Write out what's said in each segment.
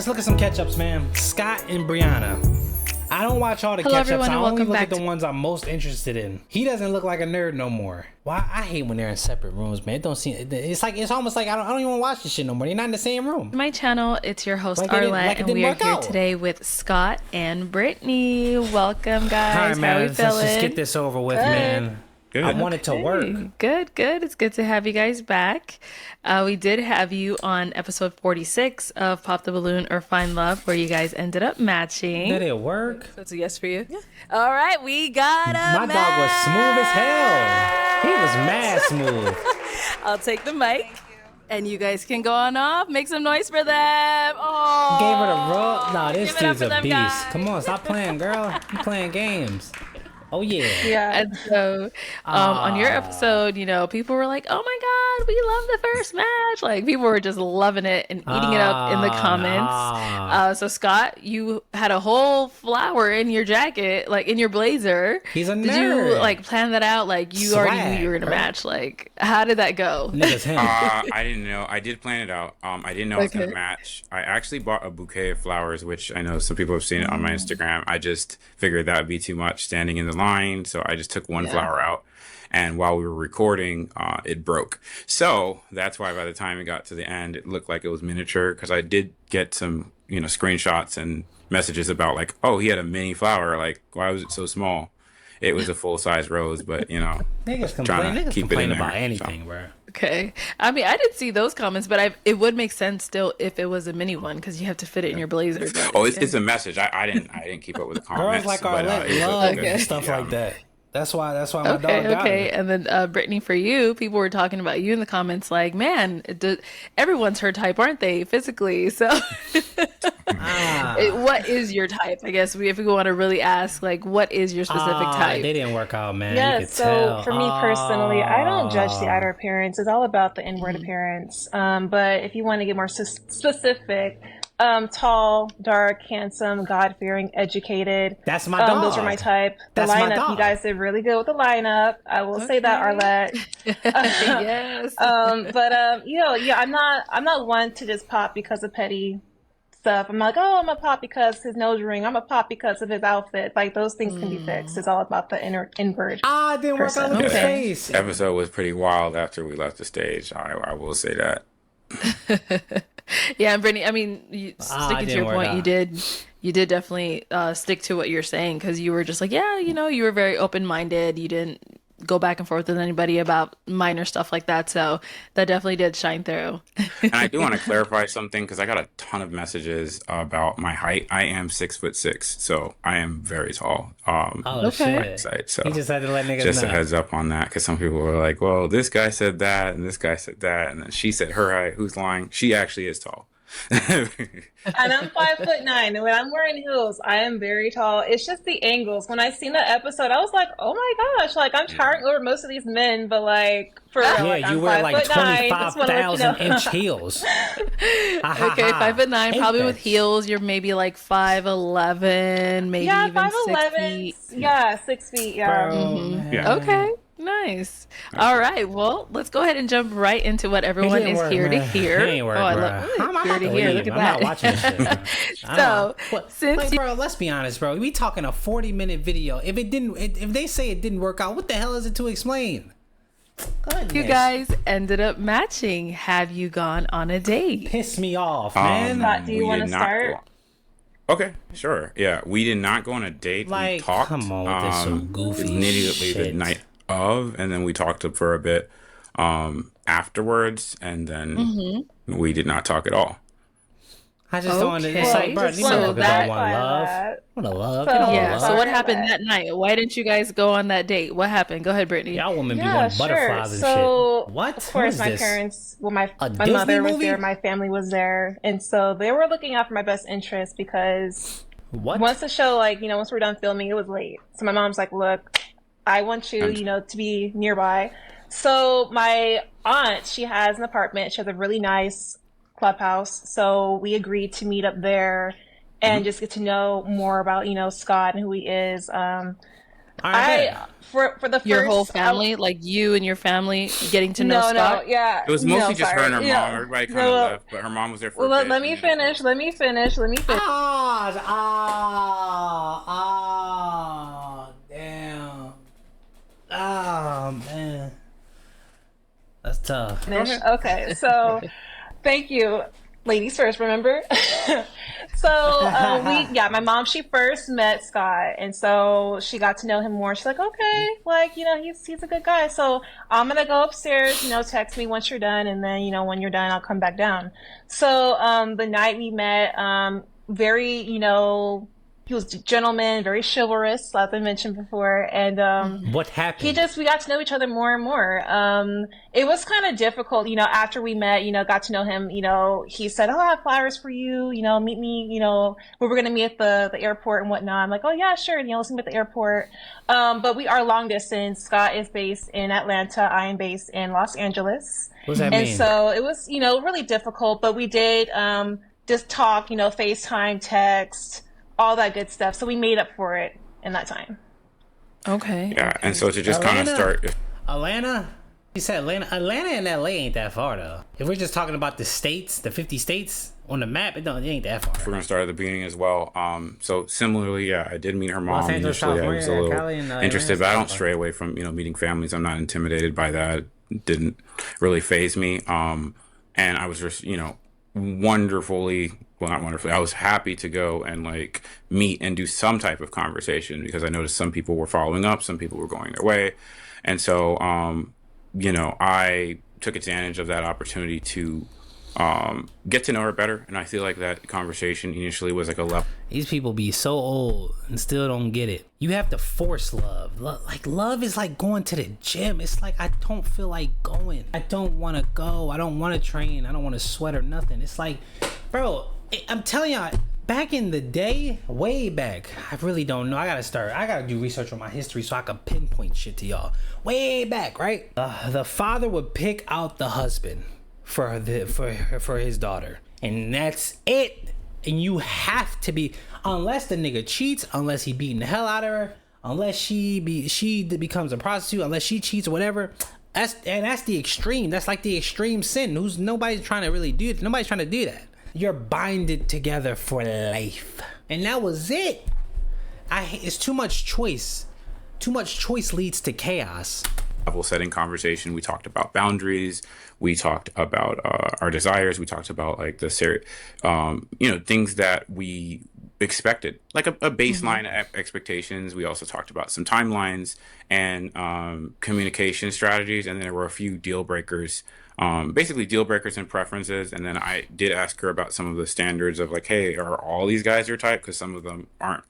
Let's look at some catch-ups, man. Scott and Brianna. I don't watch all the catch-ups. I only look at the ones I'm most interested in. He doesn't look like a nerd no more. Why? I hate when they're in separate rooms, man. It don't seem. It's almost like I don't even want to watch this shit no more. They're not in the same room. My channel. It's your host Arlette, and we are here today with Scott and Brittany. Welcome, guys. Hi, man. How we feeling? Let's just get this over with, man. Good. I want it to work. Good. It's good to have you guys back. We did have you on episode 46 of Pop the Balloon or Find Love, where you guys ended up matching. Did it work? That's a yes for you. Yeah. All right, we got My dog was smooth as hell. He was mad smooth. I'll take the mic. And you guys can go on off. Make some noise for them. Oh, gave her the rub. Nah, this dude's a beast. Guys. Come on, stop playing, girl. You playing games. Oh, yeah. And so on your episode, you know, people were like, oh my God, we love the first match. Like, people were just loving it and eating it up in the comments. So, Scott, you had a whole flower in your jacket, like in your blazer. He's a nerd. Did you, like, plan that out? Like, you already knew you were going to match. Like, how did that go? I didn't know. I did plan it out. I didn't know it was going to match. I actually bought a bouquet of flowers, which I know some people have seen it on my Instagram. I just figured that would be too much standing in the line, so I just took one flower out, and while we were recording it broke, so that's why by the time it got to the end it looked like it was miniature, because I did get some screenshots and messages about like, oh, he had a mini flower, like why was it so small? It was a full-size rose, but niggas complain about anything, bro. Okay. I mean, I didn't see those comments, but it would make sense still if it was a mini one, because you have to fit it in your blazer. Oh, it's a message. I didn't keep up with the comments. Girls like Arlette love stuff like that. That's why my dog got it. And then Brittany, for you, people were talking about you in the comments like, man, everyone's her type, aren't they, physically? So what is your type? I guess if we want to really ask, like, what is your specific type? They didn't work out, man. Yeah, so for me personally, I don't judge the outer appearance. It's all about the inward appearance. But if you want to get more specific, tall, dark, handsome, God-fearing, educated. That's my dog. Those are my type. The lineup, you guys did really good with the lineup. I will say that, Arlette. Yes. I'm not one to just pop because of petty stuff. I'm like, oh, I'm a pop because his nose ring. I'm a pop because of his outfit. Like, those things can be fixed. It's all about the inward. It didn't work out with his face. The episode was pretty wild after we left the stage. I will say that. Yeah, and Brittany, I mean, sticking to your point, you did definitely stick to what you're saying, because you were just like, yeah, you were very open-minded. You didn't go back and forth with anybody about minor stuff like that. So that definitely did shine through. And I do want to clarify something, because I got a ton of messages about my height. I am 6'6", so I am very tall. Shit. So he just had to let niggas just know. a heads up on that, because some people were like, well, this guy said that, and this guy said that, and then she said her height. Who's lying? She actually is tall. And I'm 5'9", and when I'm wearing heels, I am very tall. It's just the angles. When I seen the episode, I was like, oh my gosh, like, I'm towering over most of these men, but like, for real, like, you wear like 25,000 inch heels. Okay, 5'9", probably with heels. You're maybe like 5'11", maybe even 6 feet. Yeah, 6 feet. Yeah. Yeah. Okay. Nice. All right. Well, let's go ahead and jump right into what everyone is here to hear. Here to hear. Look at that. I'm not watching this shit. Since bro, let's be honest, bro. We talking a 40-minute video. If they say it didn't work out, what the hell is it to explain? Goodness. You guys ended up matching. Have you gone on a date? Piss me off, man. Scott, do you want to start? Okay, sure. Yeah, we did not go on a date. Like, we talked. come on with this so goofy immediately shit. The night of, and then we talked for a bit afterwards, and then we did not talk at all. I just don't understand. It's like, bro, these motherfuckers don't want love. So what happened that night? Why didn't you guys go on that date? What happened? Go ahead, Brittany. Y'all women be wanting butterflies and shit. What? Of course, my parents, my mother was there, my family was there, and so they were looking out for my best interest, because once the show, like, once we're done filming, it was late. So my mom's like, look, I want you, to be nearby. So my aunt, she has an apartment. She has a really nice clubhouse. So we agreed to meet up there and just get to know more about, Scott and who he is. For the first, your whole family, like you and your family getting to know Scott. Yeah, it was mostly just her and her mom. Everybody kind of left, but her mom was there for. Well, a bit, let me finish. Let me finish. Damn. Oh man, that's tough. Okay, so thank you. Ladies first, remember? So my mom, she first met Scott, and so she got to know him more. She's like, okay, like, he's a good guy. So I'm gonna go upstairs, text me once you're done, and then, when you're done, I'll come back down. So the night we met, very, he was a gentleman, very chivalrous, as I mentioned before. And what happened? we got to know each other more and more. It was kind of difficult, after we met, got to know him, he said, oh, I have flowers for you, meet me, we were going to meet at the airport and whatnot. I'm like, oh yeah, sure. Let's meet at the airport. But we are long distance. Scott is based in Atlanta. I am based in Los Angeles. What does that mean? And so it was, really difficult, but we did, just talk, FaceTime, text, all that good stuff. So we made up for it in that time. Okay. Yeah, and so to just kind of start. Atlanta? You said Atlanta. Atlanta and LA ain't that far though. If we're just talking about the states, the 50 states on the map, it ain't that far. We're gonna start at the beginning as well. So similarly, I did meet her mom. Initially, I was a little interested, but I don't stray away from meeting families. I'm not intimidated by that. It didn't really faze me. And I was just I was happy to go and like meet and do some type of conversation, because I noticed some people were following up, some people were going their way. And so, I took advantage of that opportunity to get to know her better. And I feel like that conversation initially was like a level. These people be so old and still don't get it. You have to force love. Love is like going to the gym. It's like, I don't feel like going. I don't want to go. I don't want to train. I don't want to sweat or nothing. It's like, bro, I'm telling y'all, back in the day, way back, I really don't know. I gotta do research on my history so I can pinpoint shit to y'all. Way back, right? The father would pick out the husband for his daughter, and that's it. And you have to be, unless the nigga cheats, unless he beating the hell out of her, unless she becomes a prostitute, unless she cheats or whatever. That's the extreme. That's like the extreme sin. Nobody's trying to do that. You're binded together for life, and that was it. It's too much choice. Too much choice leads to chaos. Level setting conversation. We talked about boundaries. We talked about our desires. We talked about like things that we expected, like a baseline expectations. We also talked about some timelines and communication strategies, and then there were a few deal breakers. Basically deal breakers and preferences. And then I did ask her about some of the standards of like, hey, are all these guys your type? Because some of them aren't,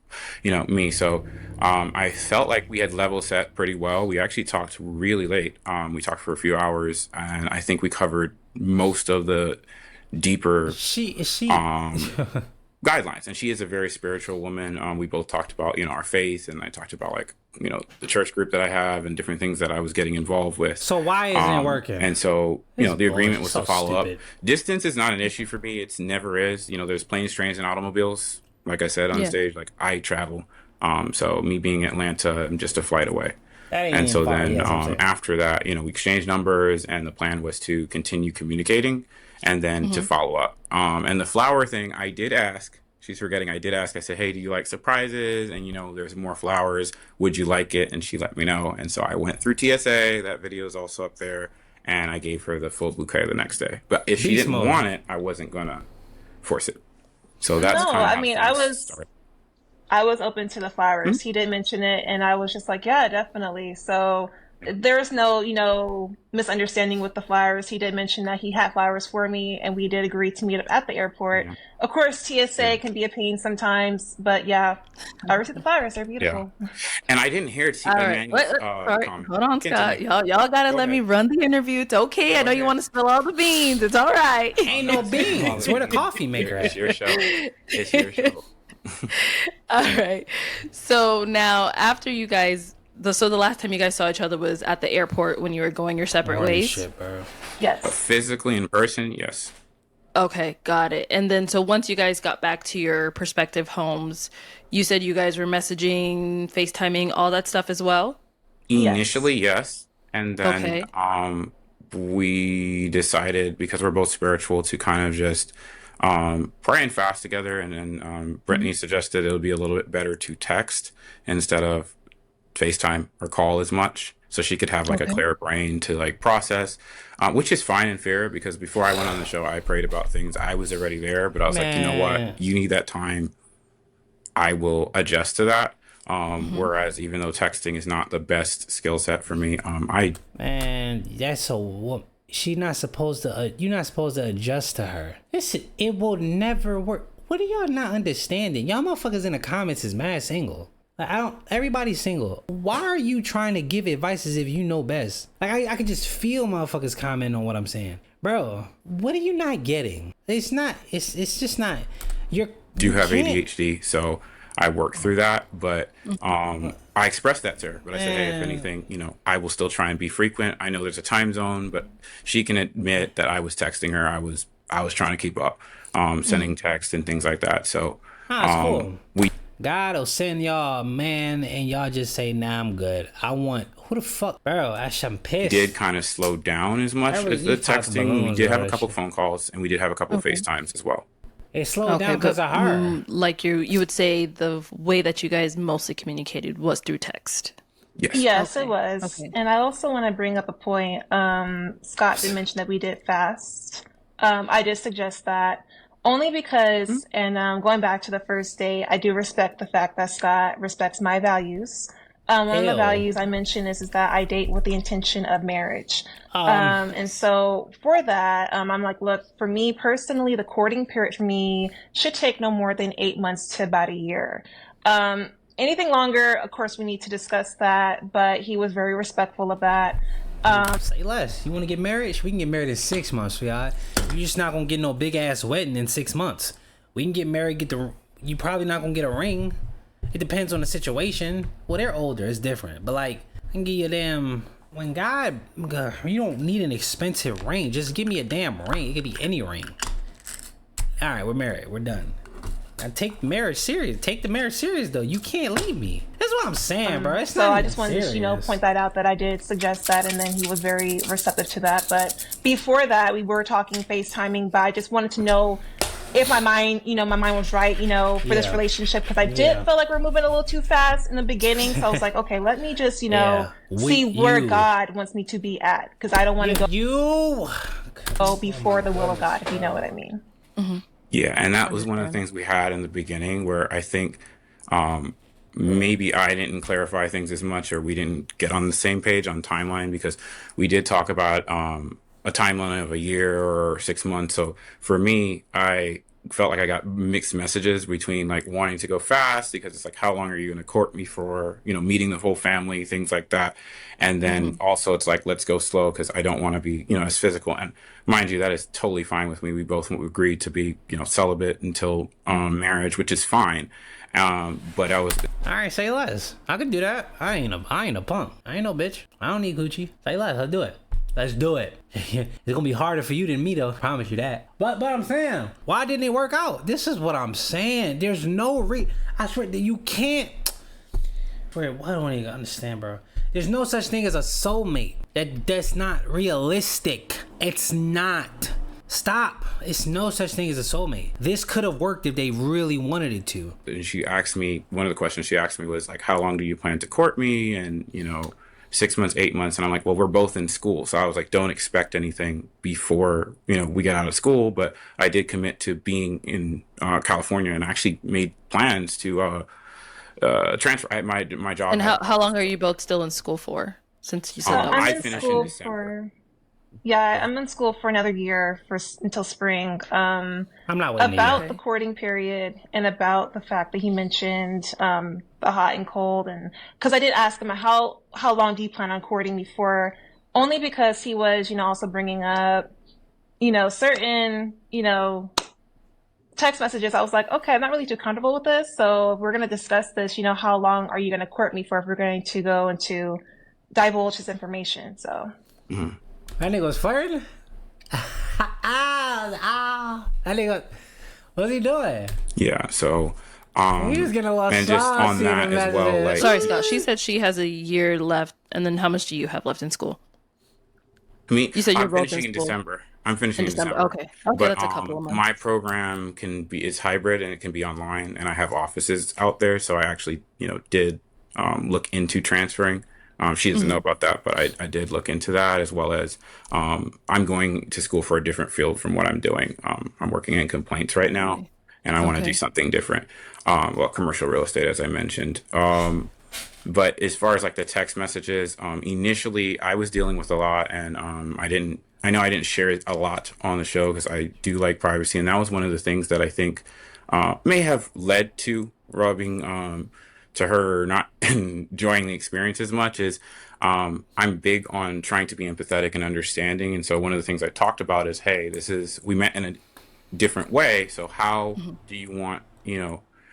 me. So I felt like we had level set pretty well. We actually talked really late. We talked for a few hours, and I think we covered most of the deeper guidelines. And she is a very spiritual woman. We both talked about, our faith, and I talked about like, the church group that I have and different things that I was getting involved with. So why isn't it working? And so, the agreement was to follow up. Distance is not an issue for me. It's never is. There's planes, trains, and automobiles. Like I said on stage, like I travel. So me being in Atlanta, I'm just a flight away. And so then after that, we exchanged numbers, and the plan was to continue communicating and then to follow up. And the flower thing, I did ask. She's forgetting. I did ask. I said, hey, do you like surprises? And, there's more flowers. Would you like it? And she let me know. And so I went through TSA. That video is also up there. And I gave her the full bouquet the next day. But if she didn't want it, I wasn't going to force it. So that's kind of how things started. I was open to the flowers. He did mention it, and I was just like, yeah, definitely. So there's no, misunderstanding with the flowers. He did mention that he had flowers for me, and we did agree to meet up at the airport. Yeah. Of course, TSA can be a pain sometimes, but yeah, I received the flowers. They're beautiful. Yeah. And I didn't hear Emmanuel's comment. Hold on, Scott. Y'all gotta let me run the interview. It's okay. I know you want to spill all the beans. It's all right. Ain't no beans. Where the coffee maker at? It's your show. It's your show. All right. So now, after you guys, the last time you guys saw each other was at the airport when you were going your separate ways. Shit, bro. Yes. Physically in person, yes. Okay, got it. And then so once you guys got back to your prospective homes, you said you guys were messaging, FaceTiming, all that stuff as well? Initially, Yes. yes. And then Okay. we decided, because we're both spiritual, to kind of just pray and fast together. And then Mhm. Brittany suggested it would be a little bit better to text instead of FaceTime or call as much. So she could have like a Okay. clear brain to like process, which is fine and fair because before I went on the show, I prayed about things. I was already there, but I was like, you know what? Man, You need that time. I will adjust to that. Hmm. Whereas even though texting is not the best skill set for me, I man, that's a wo- she not supposed to. You're not supposed to adjust to her. It will never work. What are y'all not understanding? Y'all motherfuckers in the comments is mad single. Like, I don't. Everybody's single. Why are you trying to give advice as if you know best? Like I could just feel motherfuckers comment on what I'm saying, bro. What are you not getting? It's not. It's just not. You're. do You have can't. ADHD, so I work through that. But I expressed that to her. But I said, hey, if Man, anything, I will still try and be frequent. I know there's a time zone, but she can admit that I was texting her. I was trying to keep up, Hmm. sending text and things like that. So nah, it's cool. we God will send y'all a man and y'all just say, nah, I'm good. I want, who the fuck? Bro, I'm did pissed. kind of slow down as much as the These popping texting. We balloons, did bro. have a That couple shit. phone calls and we did have a couple Okay. FaceTimes as well. It slowed Okay, down because but of her. like you would say the way that you guys mostly communicated was through text. Yes. Yes, it Okay. was. Okay. And I also want to bring up a point. Scott did mention that we did fast. I did suggest that only because, and going back to the first day, I do respect the fact that Scott respects my values. One of the Ew. values I mentioned is that I date with the intention of marriage. Um, And so for that, I'm like, look, for me personally, the courting period for me should take no more than 8 months to about a year. Anything longer, of course, we need to discuss that, but he was very respectful of that. say less. You want to get married? We can get married in 6 months, sweetheart. You're just not gonna get no big ass wedding in 6 months. We can get married, you probably not gonna get a ring. It depends on the situation. Well, they're older, it's different. But like, I can give you a damn. When God, you don't need an expensive ring. Just give me a damn ring. It could be any ring. All right, we're married. We're done. I take marriage serious. Take the marriage serious though. You can't leave me. That's what I'm saying, bro. It's So not I even just wanted to, serious. point that out that I did suggest that, and then he was very receptive to that. But before that, we were talking FaceTiming, but I just wanted to know if my mind was right, for this Yeah, relationship, because I did yeah, feel like we're moving a little too fast in the beginning. So I was like, okay, let me just, yeah. see where God wants me to be at, because I don't want to You. go Oh before my the will of goodness. God, if you know what I mean. Hmm. Yeah, and I that was one of the understand. things we had in the beginning where I think um, maybe I didn't clarify things as much or we didn't get on the same page on timeline because we did talk about a timeline of a year or 6 months. So for me, I felt like I got mixed messages between like wanting to go fast because it's like, how long are you going to court me for, meeting the whole family, things like that. And then Hmm. also it's like, let's go slow because I don't want to be, as physical. And mind you, that is totally fine with me. We both agreed to be, celibate until marriage, which is fine. But I was All right, say less. I could do that. I ain't a punk. I ain't no bitch. I don't need Gucci. Say less. Let's do it. Let's do it. It's gonna be harder for you than me, though. Promise you that. But I'm saying, why didn't it work out? This is what I'm saying. There's no I swear that you can't. Bro, what I don't even understand, bro. There's no such thing as a soulmate. That's not realistic. It's not. Stop. It's no such thing as a soulmate. This could have worked if they really wanted it to. and she asked me, one of the questions she asked me was like, how long do you plan to court me? And 6 months, 8 months. And I'm like, well, we're both in school. So I was like, don't expect anything before, we get out of school. But I did commit to being in California and actually made plans to transfer. My job And had, how long are you both still in school for? Since you said that I'm was I in finished in school December. for Yeah, I'm in school for another year until spring. I'm not waiting a year. About the okay. courting period and about the fact that he mentioned the hot and cold, and because I did ask him how long do you plan on courting before, only because he was also bringing up certain text messages. I was like, okay, I'm not really too comfortable with this, so if we're gonna discuss this. How long are you gonna court me for if we're going to go into divulge his information? So. Mhm. That nigga was flirting. That nigga, what's he doing? Yeah, so he was getting a lot and just on that as well. Like, sorry, Scott. She said she has a year left, and then how much do you have left in school? Me, you said you're finishing in December. I'm finishing in December. Okay, but, that's a couple of months. My program is hybrid and it can be online, and I have offices out there, so I actually did look into transferring. She doesn't know about that, but I did look into that, as well as I'm going to school for a different field from what I'm doing. I'm working in complaints right now, and I want to do something different. Commercial real estate, as I mentioned. But as far as like the text messages, initially I was dealing with a lot, and I know I didn't share it a lot on the show because I do like privacy, and that was one of the things that I think may have led to rubbing to her not enjoying the experience as much. Is I'm big on trying to be empathetic and understanding, and so one of the things I talked about is, hey, we met in a different way, so how do you want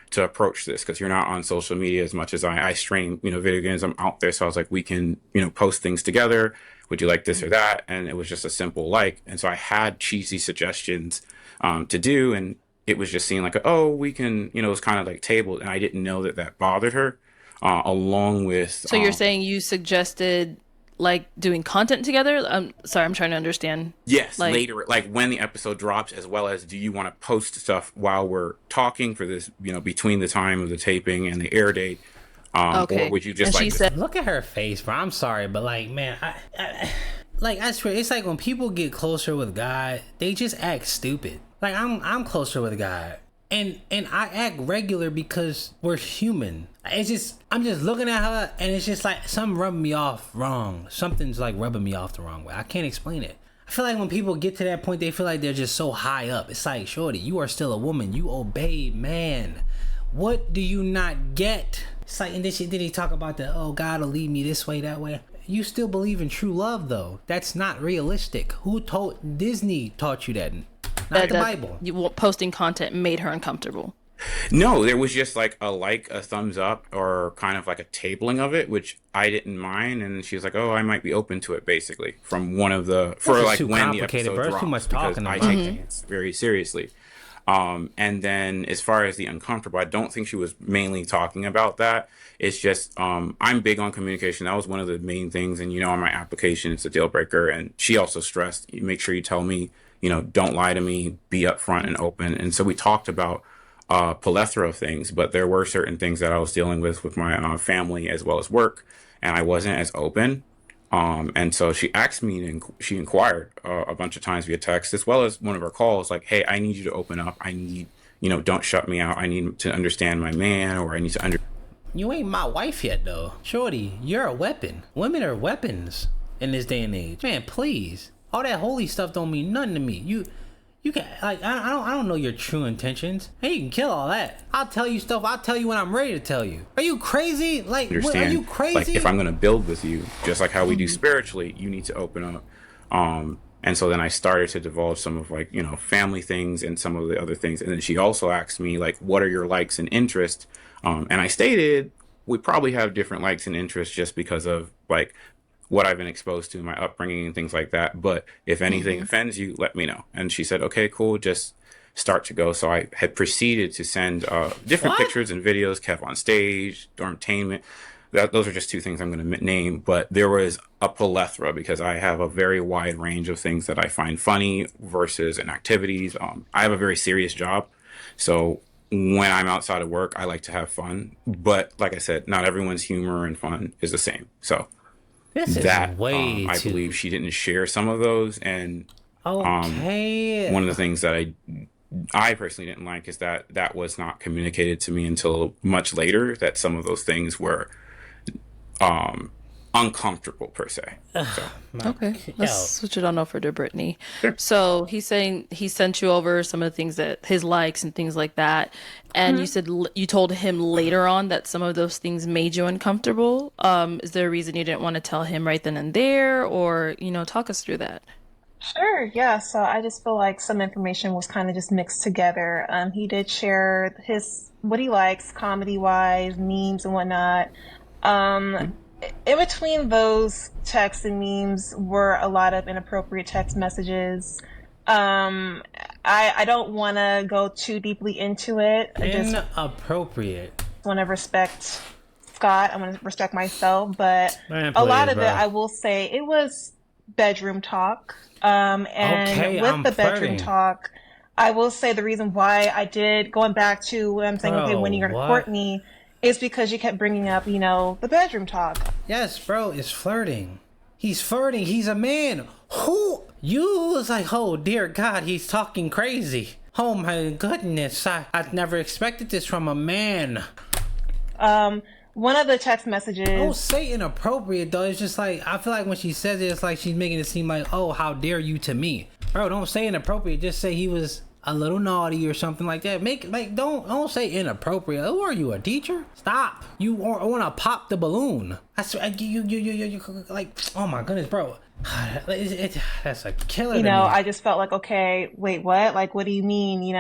to approach this, because you're not on social media as much as I stream video games. I'm out there, so I was like, we can post things together. Would you like this or that? And it was just a simple like, and so I had cheesy suggestions to do, and it was just seeing like, oh, we can, it was kind of like tabled, and I didn't know that bothered her, along with. So you're saying you suggested like doing content together? Sorry, I'm trying to understand. Yes, later, like when the episode drops, as well as, do you want to post stuff while we're talking for this, between the time of the taping and the air date? Or would you just she said, look at her face, bro. I'm sorry, but like, man, I swear, it's like when people get closer with God, they just act stupid. Like I'm closer with God, and I act regular because we're human. It's just, I'm just looking at her, and it's just like something rubbing me off wrong. Something's like rubbing me off the wrong way. I can't explain it. I feel like when people get to that point, they feel like they're just so high up. It's like, shorty, you are still a woman. You obey man. What do you not get? It's like, and then he talk about God will lead me this way, that way. You still believe in true love, though. That's not realistic. Disney taught you that? Not the Bible. Posting content made her uncomfortable. No, there was just like a thumbs up, or kind of like a tabling of it, which I didn't mind, and she was like, "Oh, I might be open to it." Basically, from one of the when the episode drops, too much talking because I take things very seriously. And then as far as the uncomfortable, I don't think she was mainly talking about that. It's just I'm big on communication. That was one of the main things, and on my application, it's a deal breaker. And she also stressed, you make sure you tell me, don't lie to me, be upfront and open. And so we talked about a plethora of things, but there were certain things that I was dealing with my family as well as work, and I wasn't as open. And so she asked me, and she inquired a bunch of times via text, as well as one of her calls, like, hey, I need you to open up. I need, don't shut me out. I need to understand my man, or I need to You ain't my wife yet, though. Shorty, you're a weapon. Women are weapons in this day and age. Man, please. All that holy stuff don't mean nothing to me. You can, like, I don't know your true intentions. Hey, you can kill all that. I'll tell you stuff. I'll tell you when I'm ready to tell you. Are you crazy? Like, are you crazy? Like, if I'm going to build with you, just like how we do spiritually, you need to open up. And so then I started to divulge some of, like, family things and some of the other things. And then she also asked me, like, what are your likes and interests? And I stated, we probably have different likes and interests just because of, like, what I've been exposed to in my upbringing and things like that. But if anything offends you, let me know. And she said, okay, cool, just start to go. So I had proceeded to send different pictures and videos, Kev on stage, Dormtainment. Those are just two things I'm going to name. But there was a plethora, because I have a very wide range of things that I find funny versus in activities. I have a very serious job. So when I'm outside of work, I like to have fun. But like I said, not everyone's humor and fun is the same. So I believe she didn't share some of those, and one of the things that I personally didn't like is that was not communicated to me until much later, that some of those things were uncomfortable per se. So. Okay, let's switch it on over to Brittany. Sure. So he's saying he sent you over some of the things that his likes and things like that, and you said you told him later on that some of those things made you uncomfortable. Is there a reason you didn't want to tell him right then and there, or talk us through that? Sure, yeah. So I just feel like some information was kind of just mixed together. He did share what he likes comedy wise, memes and whatnot. In between those texts and memes were a lot of inappropriate text messages. I don't want to go too deeply into it. Inappropriate. I want to respect Scott. I want to respect myself, but a lot of it, I will say, it was bedroom talk. And with the bedroom talk, I will say the reason why I did, going back to what I'm saying, okay, when you're going to court me, is because you kept bringing up, the bedroom talk. Yes, bro, it's flirting. He's flirting. He's a man. Who? You was like, oh, dear God, he's talking crazy. Oh, my goodness. I've never expected this from a man. One of the text messages. Don't say inappropriate, though. It's just like, I feel like when she says it, it's like she's making it seem like, oh, how dare you to me. Bro, don't say inappropriate. Just say he was a little naughty or something like that. Don't say inappropriate. Who are you, a teacher? Stop. You want to pop the balloon. That's you like, oh my goodness, bro. That's a killer. I just felt like, okay, wait, what? Like, what do you mean?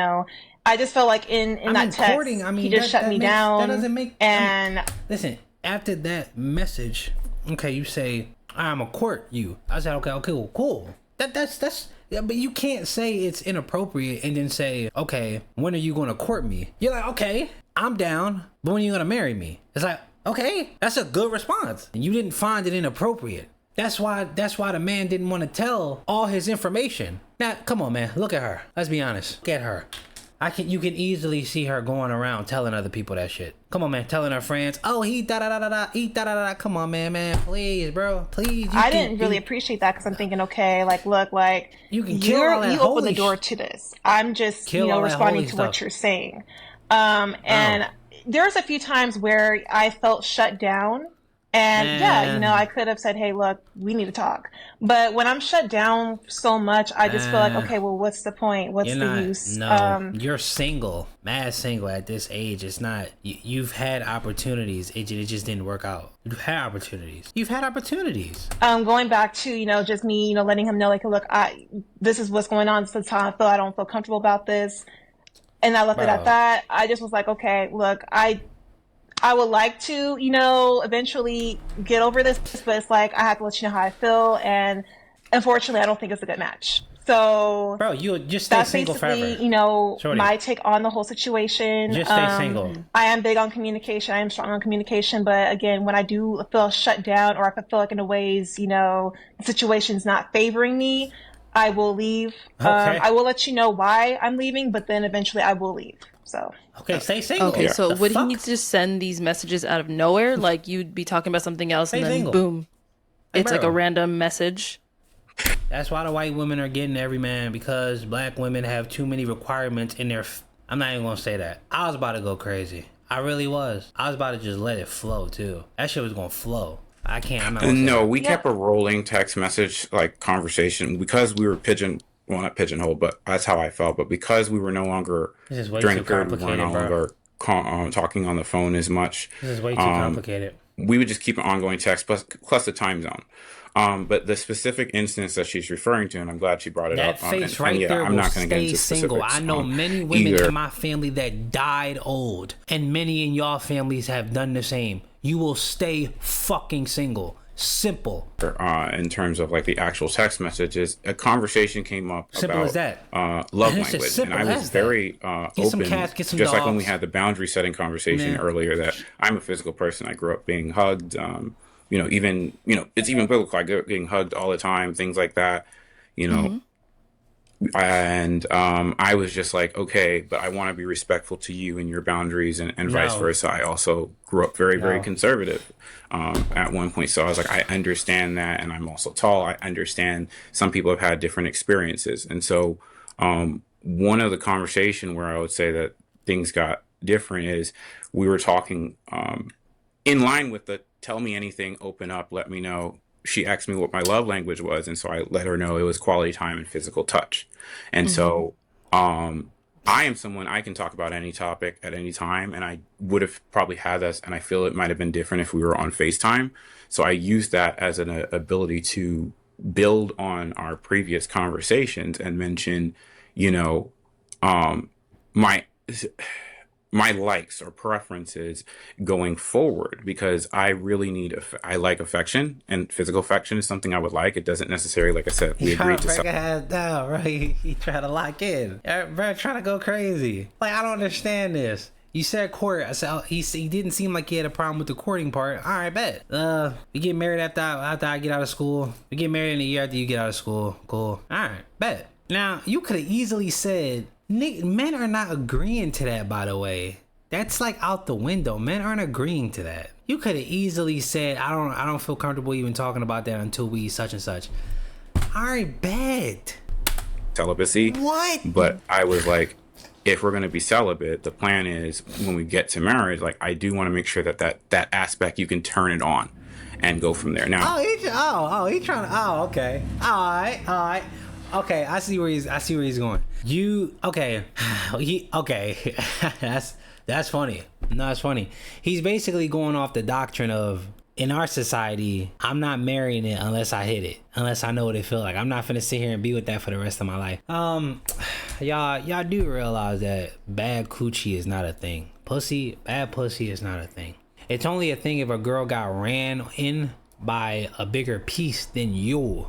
I just felt like in that text, he just shut me down. That doesn't make. And listen, after that message, okay, you say, I'm a court you. I said, okay, cool. That's. Yeah, but you can't say it's inappropriate and then say, okay, when are you going to court me? You're like, okay, I'm down, but when are you going to marry me? It's like, okay, that's a good response. And you didn't find it inappropriate. That's why the man didn't want to tell all his information. Now, come on, man, look at her. Let's be honest. Look at her. You can easily see her going around telling other people that shit. Come on, man, telling her friends, oh, he da-da-da-da-da, he da-da-da-da. Come on, man, please, bro, please. I didn't really appreciate that because I'm thinking, okay, like, look, like, you open the door to this. I'm just, responding to what you're saying. And there's a few times where I felt shut down. And I could have said, hey, look, we need to talk. But when I'm shut down so much, I just feel like, okay, well, what's the point? What's the use? No, you're single, mad single at this age. It's not, you've had opportunities. It just didn't work out. You've had opportunities. Going back to, just me, letting him know, like, look, this is what's going on. This is how I don't feel comfortable about this. And I left it at that. I just was like, okay, look, I would like to, eventually get over this, but it's like, I have to let you know how I feel. And unfortunately, I don't think it's a good match. So, bro, you just stay single forever. That's basically, my take on the whole situation. Just stay single. I am big on communication. I am strong on communication. But again, when I do feel shut down, or if I feel like in a ways, the situation's not favoring me, I will leave. Okay. I will let you know why I'm leaving, but then eventually I will leave. So. Okay, stay single. Okay, so would he need to just send these messages out of nowhere? Like, you'd be talking about something else, and then boom, it's like a random message. That's why the white women are getting every man, because black women have too many requirements in their. I'm not even gonna say that. I was about to go crazy. I really was. I was about to just let it flow too. That shit was gonna flow. I can't. I'm not gonna No, we kept a rolling text message conversation because we were well, not pigeonholed, but that's how I felt. But because we were no longer drinking, we were no longer talking on the phone as much. This is way too complicated. We would just keep an ongoing text plus the time zone. But the specific instance that she's referring to, and I'm glad she brought it up. That face right there will stay single. I know many women in my family that died old, and many in y'all families have done the same. You will stay fucking single. Simple. In terms of like the actual text messages, a conversation came up simple about as that. Love language, and I was very open. Just dogs. Like when we had the boundary setting conversation earlier, that I'm a physical person. I grew up being hugged. It's even biblical. I grew up getting hugged all the time. Things like that. And I was just like, okay, but I want to be respectful to you and your boundaries, and vice versa. I also grew up very, very conservative at one point. So I was like, I understand that, and I'm also tall. I understand some people have had different experiences. And so one of the conversation where I would say that things got different is we were talking in line with the tell me anything, open up, let me know. She asked me what my love language was, and so I let her know it was quality time and physical touch. And so I am someone, I can talk about any topic at any time, and I would have probably had this, and I feel it might have been different if we were on FaceTime. So I used that as an ability to build on our previous conversations and mention, my likes or preferences going forward, because I really need I like affection, and physical affection is something I would like. It doesn't necessarily, like I said, we agreed to something. Down, right? He trying to lock in, bro, trying to go crazy. Like, I don't understand this. You said court. I said he didn't seem like he had a problem with the courting part. All right, bet. We get married after I get out of school. We get married in a year after you get out of school. Cool. All right, bet. Now you could have easily said, Nick, men are not agreeing to that, by the way. That's like out the window. Men aren't agreeing to that. You could have easily said, I don't feel comfortable even talking about that until we such and such. All right, bet. Celibacy. What? But I was like, if we're going to be celibate, the plan is when we get to marriage, like, I do want to make sure that aspect, you can turn it on and go from there. Now, he's trying to, okay. All right. Okay, I see where he's going. Okay. That's funny. No, it's funny. He's basically going off the doctrine of, in our society, I'm not marrying it unless I hit it, unless I know what it feels like. I'm not finna sit here and be with that for the rest of my life. Y'all do realize that bad coochie is not a thing. Bad pussy is not a thing. It's only a thing if a girl got ran in by a bigger piece than you,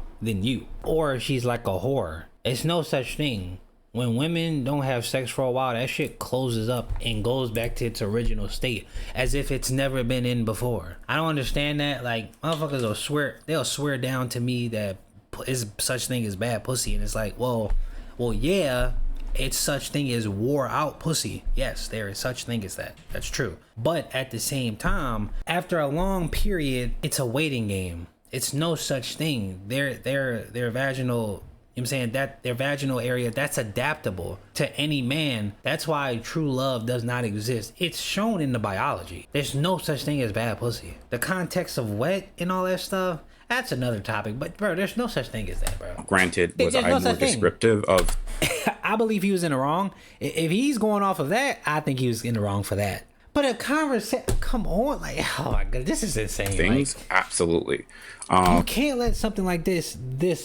or she's like a whore. It's no such thing. When women don't have sex for a while, that shit closes up and goes back to its original state, as if it's never been in before. I don't understand that. Like, motherfuckers they'll swear down to me that is such thing as bad pussy, and it's like, well, yeah, it's such thing as wore out pussy. Yes, there is such thing as that. That's true. But at the same time, after a long period, it's a waiting game. It's no such thing. Their vaginal, you know what I'm saying, that their vaginal area, that's adaptable to any man. That's why true love does not exist. It's shown in the biology. There's no such thing as bad pussy. The context of wet and all that stuff, that's another topic. But bro, there's no such thing as that, bro. Granted, was I more descriptive of? I believe he was in the wrong. If he's going off of that, I think he was in the wrong for that. But a conversation, come on, like, oh my god, this is insane. Things, like, absolutely. You can't let something like this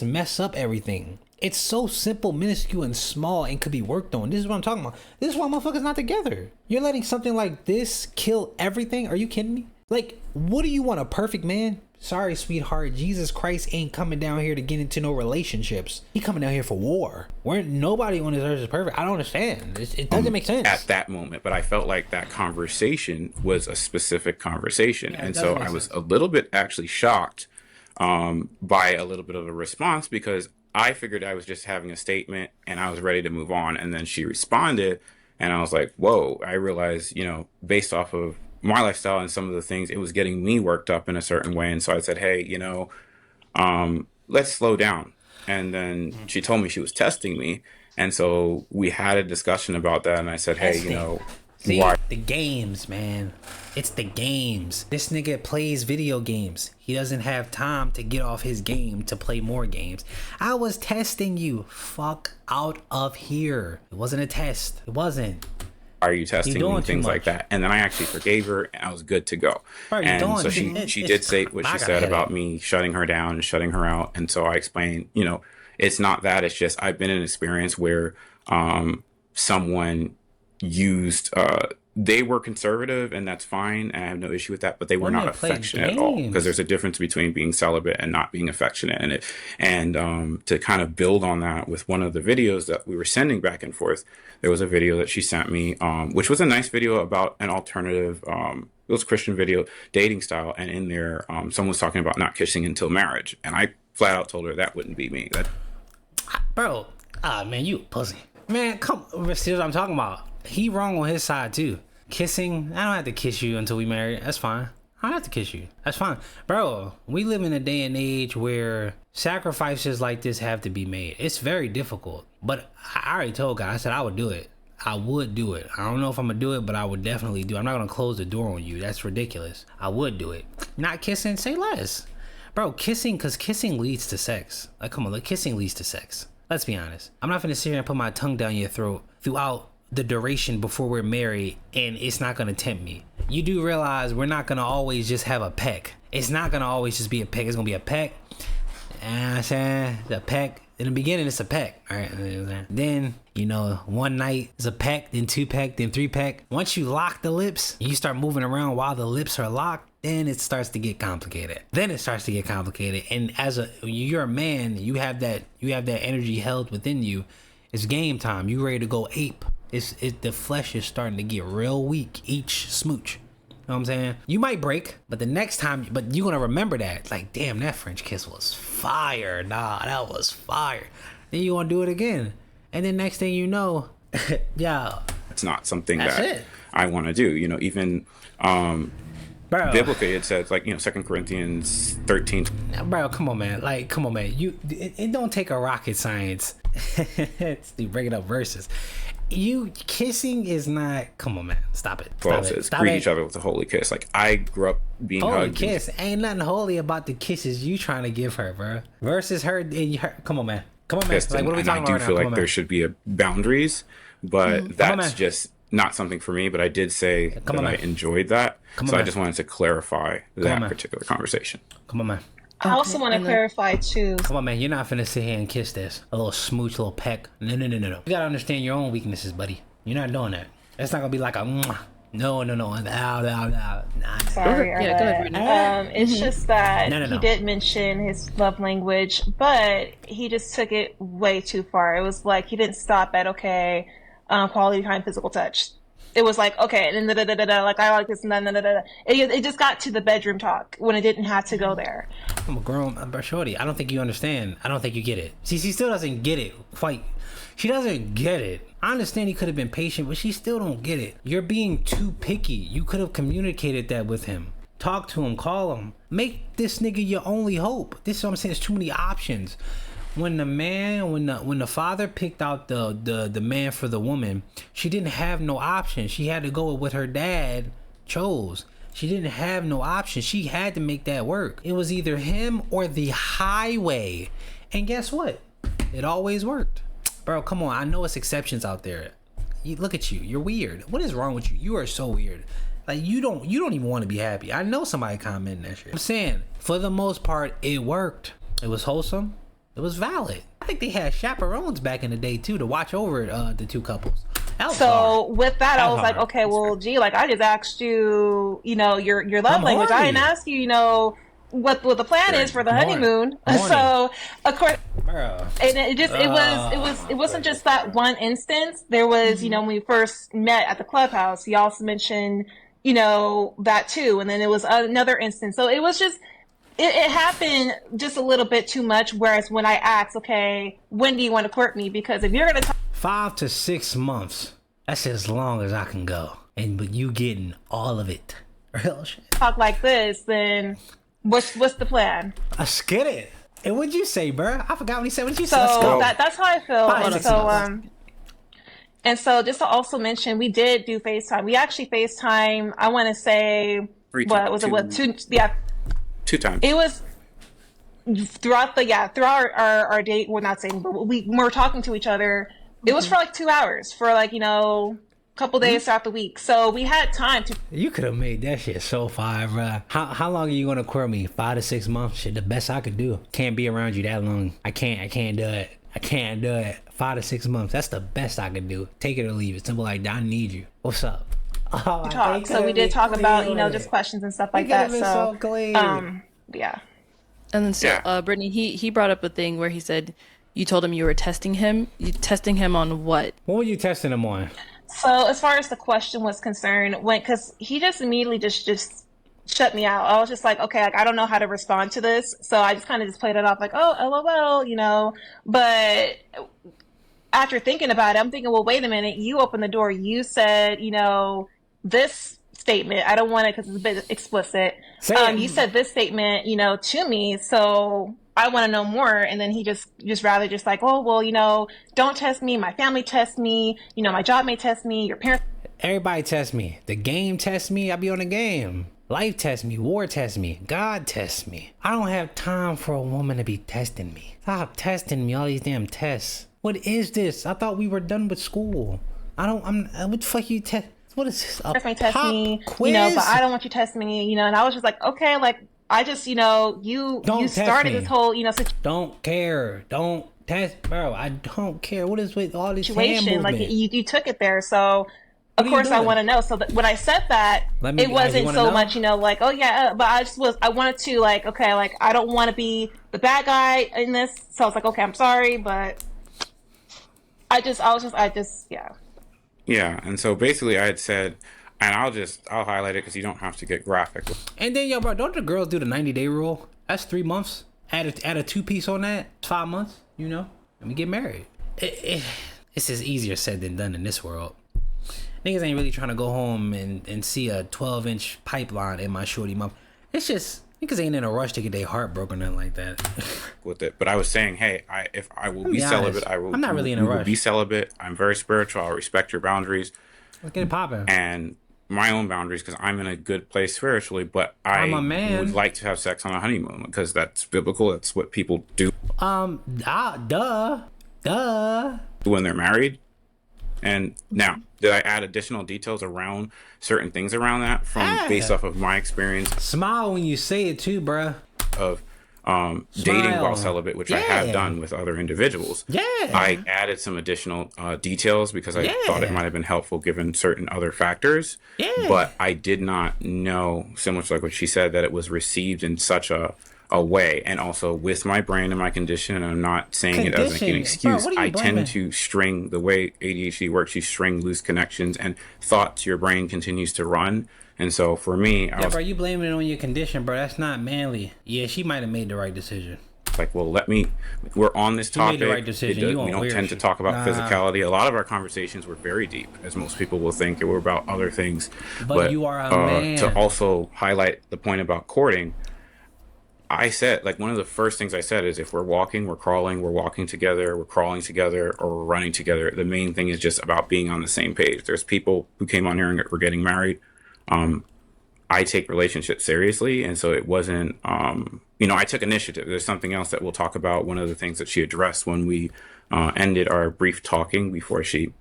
mess up everything. It's so simple, minuscule, and small, and could be worked on. This is what I'm talking about. This is why motherfuckers not together. You're letting something like this kill everything? Are you kidding me? Like, what do you want, a perfect man? Sorry, sweetheart, Jesus Christ ain't coming down here to get into no relationships. He coming down here for war. Where nobody on this earth is perfect. I don't understand. It doesn't make sense. At that moment, but I felt like that conversation was a specific conversation. Yeah, and so I was a little bit actually shocked by a little bit of a response, because I figured I was just having a statement and I was ready to move on. And then she responded and I was like, whoa, I realized, based off of my lifestyle and some of the things, it was getting me worked up in a certain way. And so I said, hey, let's slow down. And then she told me she was testing me. And so we had a discussion about that. And I said, hey, See, the games, man. It's the games. This nigga plays video games. He doesn't have time to get off his game to play more games. I was testing you. Fuck out of here. It wasn't a test. It wasn't. Are you testing me? Things like that. And then I actually forgave her and I was good to go. And so she did say what she said about me shutting her down and shutting her out. And so I explained, it's not that. It's just I've been in an experience where someone used they were conservative, and that's fine, and I have no issue with that, but they were not affectionate at all, because there's a difference between being celibate and not being affectionate. And to kind of build on that, with one of the videos that we were sending back and forth, there was a video that she sent me, which was a nice video about an alternative, it was Christian video, dating style, and in there someone was talking about not kissing until marriage, and I flat out told her that wouldn't be me. Bro, man, you a pussy. Man, see what I'm talking about. He wrong on his side too. Kissing, I don't have to kiss you until we marry. That's fine. I don't have to kiss you. That's fine. Bro, we live in a day and age where sacrifices like this have to be made. It's very difficult. But I already told God, I said I would do it. I would do it. I don't know if I'm gonna do it, but I would definitely do it. I'm not gonna close the door on you. That's ridiculous. I would do it. Not kissing, say less. Bro, kissing, because kissing leads to sex. Like, come on, kissing leads to sex. Let's be honest. I'm not gonna sit here and put my tongue down your throat throughout the duration before we're married, and it's not gonna tempt me. You do realize we're not gonna always just have a peck. It's not gonna always just be a peck. It's gonna be a peck. And I'm saying the peck, in the beginning it's a peck, all right? Then, you know, one night it's a peck, then 2 peck, then 3 peck. Once you lock the lips, you start moving around while the lips are locked, then it starts to get complicated. And you're a man, you have that energy held within you. It's game time. You ready to go ape. The flesh is starting to get real weak each smooch. You know what I'm saying? You might break, but the next time, but you're gonna remember that. Like, damn, that French kiss was fire. Nah, that was fire. Then you gonna do it again. And then next thing you know, yeah. It's not something I want to do. You know, even biblically it says, like, you know, 2 Corinthians 13. Bro, come on, man. Like, come on, man. It don't take a rocket science to bring up verses. You kissing is not. Come on, man. Stop it. Paul says, greet each other with a holy kiss. Like, I grew up being holy hugged. Kiss. Ain't nothing holy about the kisses you trying to give her, bro. Versus her. Come on, man. Come on, man. Like, what are we talking about? I do feel like there should be boundaries, but that's just not something for me. But I did say that I enjoyed that, so I just wanted to clarifar that particular conversation. Come on, man. I also want to clarify too. Come on, man. You're not finna sit here and kiss this. A little smooch, a little peck. No. You gotta understand your own weaknesses, buddy. You're not doing that. It's not gonna be like a mwah. No. Nah. Sorry, yeah, go ahead, Brittany. It's just that he did mention his love language, but he just took it way too far. It was like he didn't stop at quality time, physical touch. It was like, okay, and then like I like this, It just got to the bedroom talk when it didn't have to go there. I'm a grown shorty. I don't think you understand. I don't think you get it. See, she still doesn't get it quite. She doesn't get it. I understand he could have been patient, but she still don't get it. You're being too picky. You could have communicated that with him. Talk to him, call him. Make this nigga your only hope. This is what I'm saying. There's too many options. When the father picked out the man for the woman, she didn't have no option. She had to go with what her dad chose. She didn't have no option. She had to make that work. It was either him or the highway. And guess what? It always worked. Bro, come on. I know it's exceptions out there. Look at you. You're weird. What is wrong with you? You are so weird. Like, you don't even want to be happy. I know somebody commenting that shit. I'm saying, for the most part, it worked. It was wholesome. It was valid. I think they had chaperones back in the day too to watch over the two couples. With that, I was like, okay, well, gee, like I just asked you, you know, your love language. I didn't ask you, you know, what the plan is for the honeymoon. So, of course, and it wasn't just that one instance. There was, you know, when we first met at the clubhouse, he also mentioned, you know, that too, and then it was another instance. So it was just. It happened just a little bit too much. Whereas when I asked, okay, when do you want to court me? Because if you're gonna 5 to 6 months, that's as long as I can go, but you getting all of it. Real shit. Talk like this, then what's the plan? Let's get it. And what'd you say, bro? I forgot what he said. What did you say? So that's how I feel. And so just to also mention, we did do FaceTime. We actually FaceTime. I want to say two times. It was throughout our date. We're not saying, but we were talking to each other. It was for like 2 hours for like, you know, a couple days throughout the week. So we had time to. You could have made that shit so fire, bro. How long are you gonna court me? 5 to 6 months. Shit, the best I could do. Can't be around you that long. I can't do it. 5 to 6 months. That's the best I could do. Take it or leave it. Simple like that. I need you. What's up? So we did talk about, you know, just questions and stuff like that. So yeah. And then Brittany, he brought up a thing where he said you told him you were testing him. You testing him on what? What were you testing him on? So as far as the question was concerned, because he just immediately just shut me out. I was just like, okay, like I don't know how to respond to this. So I just kind of just played it off like, oh, LOL, you know. But after thinking about it, I'm thinking, well, wait a minute. You opened the door. You said, you know, this statement. I don't want it because it's a bit explicit. You said this statement, you know, to me. So I want to know more. And then he just rather just like, oh, well, you know, don't test me. My family tests me. You know, my job may test me. Your parents. Everybody tests me. The game tests me. I be on the game. Life tests me. War tests me. God tests me. I don't have time for a woman to be testing me. Stop testing me. All these damn tests. What is this? I thought we were done with school. What the fuck you test? What is this? Test me, quiz? You know, but I don't want you testing me, you know. And I was just like, okay, like I just, you know, you started this whole, you know. Don't care. Don't That's, bro, I don't care. What is with all this situation? hand Like, movement? you took it there, so of course I want to know. So when I said that, it wasn't so much, like, oh yeah, but I wanted to, like, okay, like, I don't want to be the bad guy in this. So I was like, okay, I'm sorry, but I just, yeah. Yeah, and so basically I had said, and I'll highlight it because you don't have to get graphic. And then, yo, bro, don't the girls do the 90-day rule? That's 3 months. Add a 2-piece on that. 5 months, Let me get married. It's just easier said than done in this world. Niggas ain't really trying to go home and see a 12-inch pipeline in my shorty mouth. It's just, niggas ain't in a rush to get their heart broken or nothing like that. With it. But I was saying, hey, if I will be celibate, I'm not really in a rush. Will be celibate. I'm very spiritual. I'll respect your boundaries. Let's get it popping. And my own boundaries, because I'm in a good place spiritually, but I'm a man. Would like to have sex on a honeymoon because that's biblical. That's what people do. Duh. When they're married. And now, did I add additional details around certain things around that based off of my experience? Smile when you say it too, bruh. Of dating while celibate, which I have done with other individuals. Yeah. I added some additional details because I thought it might have been helpful given certain other factors. Yeah. But I did not know, similar to like what she said, that it was received in such a way, and also with my brain and my condition, and I'm not saying it as an excuse. Bro, I tend to string, the way ADHD works, you string loose connections and thoughts, your brain continues to run. And so for me, bro, you blaming it on your condition, bro. That's not manly. Yeah, she might have made the right decision. Like, well, we're on this topic. You made the right decision. We don't tend to talk about physicality. A lot of our conversations were very deep, as most people will think. It were about other things. But you are a man. To also highlight the point about courting, I said, like, one of the first things I said is, if we're walking, we're crawling, we're walking together, we're crawling together, or we're running together, the main thing is just about being on the same page. There's people who came on here and were getting married. I take relationships seriously, and so it wasn't, I took initiative. There's something else that we'll talk about. One of the things that she addressed when we ended our brief talking before she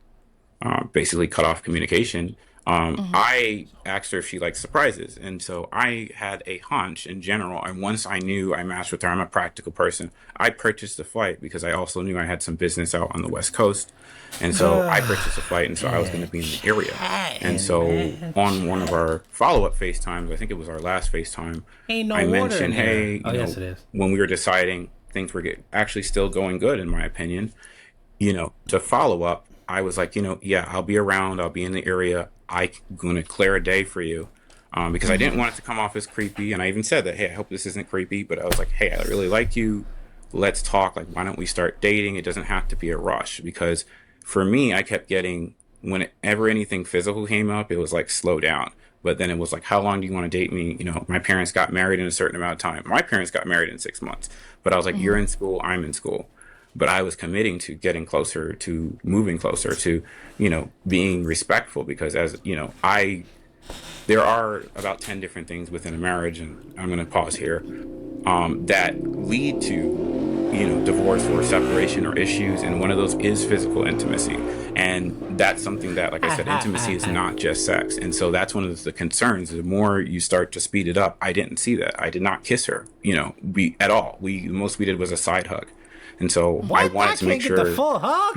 basically cut off communication, I asked her if she likes surprises. And so I had a hunch in general. And once I knew I matched with her, I'm a practical person. I purchased a flight because I also knew I had some business out on the West Coast. And so I purchased a flight, and so I was going to be in the area. And so on one of our follow-up FaceTimes, I think it was our last FaceTime, I mentioned, hey, yes, it is. When we were deciding, things were actually still going good, in my opinion, to follow up, I was like, I'll be around. I'll be in the area. I'm going to clear a day for you because I didn't want it to come off as creepy. And I even said that, hey, I hope this isn't creepy. But I was like, hey, I really like you. Let's talk. Like, why don't we start dating? It doesn't have to be a rush. Because for me, I kept getting, whenever anything physical came up, it was like, slow down. But then it was like, how long do you want to date me? My parents got married in a certain amount of time. My parents got married in 6 months. But I was like, you're in school, I'm in school. But I was committing to getting closer, to moving closer, to, being respectful, because there are about 10 different things within a marriage, and I'm going to pause here, that lead to, divorce or separation or issues. And one of those is physical intimacy. And that's something that, like I said, intimacy is not just sex. And so that's one of the concerns. The more you start to speed it up, I didn't see that. I did not kiss her, at all. The most we did was a side hug. And so I wanted to make sure before, not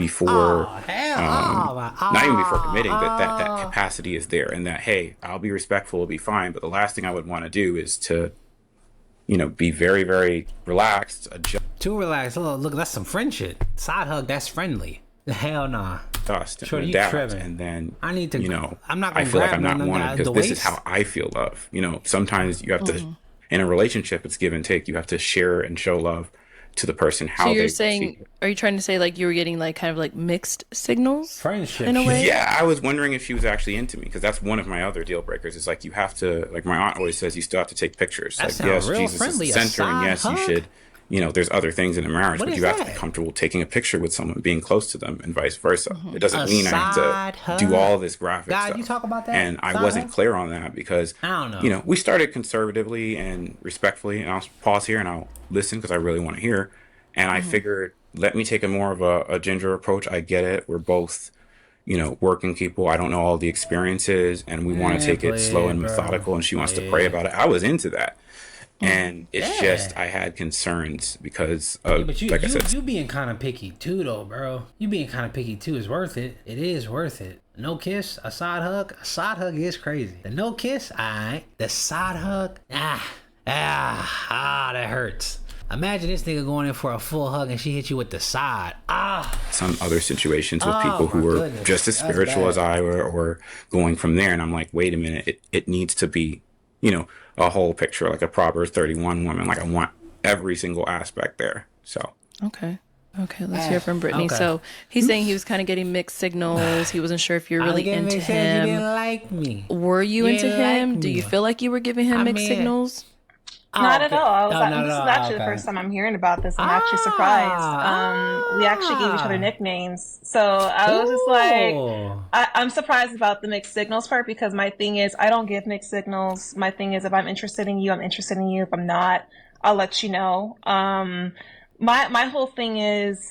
even before committing, that capacity is there, and that, hey, I'll be respectful, it'll be fine. But the last thing I would want to do is to, be very, very relaxed. Too relaxed. Look, that's some friendship. Side hug, that's friendly. Hell nah. Sure, you tripping. And then, I need to, I'm not I feel like I'm not wanted because this is how I feel love. Sometimes you have to, in a relationship, it's give and take. You have to share and show love to the person. How you're saying, are you trying to say like you were getting like kind of like mixed signals, friendship in a way? Yeah, I was wondering if she was actually into me, because that's one of my other deal breakers. Is like, you have to, like my aunt always says, you still have to take pictures. That like, yes, real Jesus friendly. is the center, and yes, you should. There's other things in a marriage, but you have to be comfortable taking a picture with someone, being close to them, and vice versa. It doesn't mean I have to do all this graphic stuff. You talk about that? And I wasn't clear on that because, I don't know. We started conservatively and respectfully, and I'll pause here and I'll listen because I really want to hear. And I figured, let me take a more of a ginger approach. I get it. We're both, working people. I don't know all the experiences, and we want to take it slow and methodical, and she wants to pray about it. I was into that. And it's just I had concerns because but like I said, you being kind of picky too, though, bro. You being kind of picky too is worth it. It is worth it. No kiss, a side hug. A side hug is crazy. The no kiss, alright. The side hug, that hurts. Imagine this nigga going in for a full hug and she hit you with the side. Some other situations with people who were just as spiritual as I were, or going from there, and I'm like, wait a minute, it needs to be, a whole picture, like a Proverbs 31 woman. Like I want every single aspect there. So okay, let's hear from Brittany. Okay. So he's saying he was kind of getting mixed signals. He wasn't sure if you're really into him. You didn't like me. Were you into him? Like, do you feel like you were giving him mixed signals? Not at all. This is actually the first time I'm hearing about this. I'm actually surprised. We actually gave each other nicknames. So I was just like, I'm surprised about the mixed signals part, because my thing is, I don't give mixed signals. My thing is, if I'm interested in you, I'm interested in you. If I'm not, I'll let you know. My whole thing is,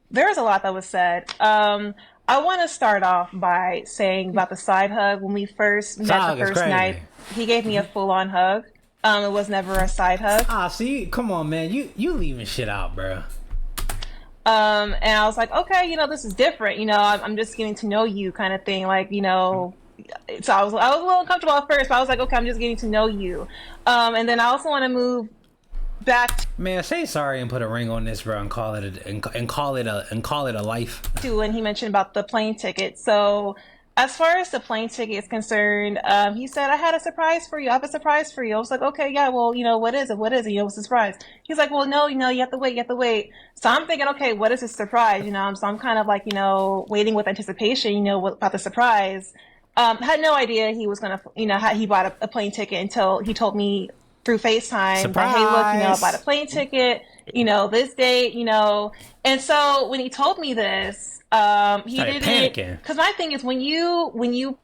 there's a lot that was said. I want to start off by saying about the side hug. When we first met the first night, he gave me a full-on hug. It was never a side hug. See, come on, man. You leaving shit out, bro. And I was like, okay, this is different. I'm just getting to know you, kind of thing. Like, so I was a little uncomfortable at first, but I was like, okay, I'm just getting to know you. And then I also want to move back. Man, say sorry and put a ring on this, bro, and call it a life. And he mentioned about the plane ticket. So, as far as the plane ticket is concerned, he said, I had a surprise for you. I have a surprise for you. I was like, okay, yeah, well, what is it? What is it? What's the surprise? He's like, well, no, you have to wait. So I'm thinking, okay, what is this surprise? So I'm kind of like, waiting with anticipation, about the surprise. Had no idea he was going to, he bought a plane ticket until he told me through FaceTime, surprise. That, hey, look, I bought a plane ticket, this date, And so when he told me this, he didn't panicking. Because my thing is, when you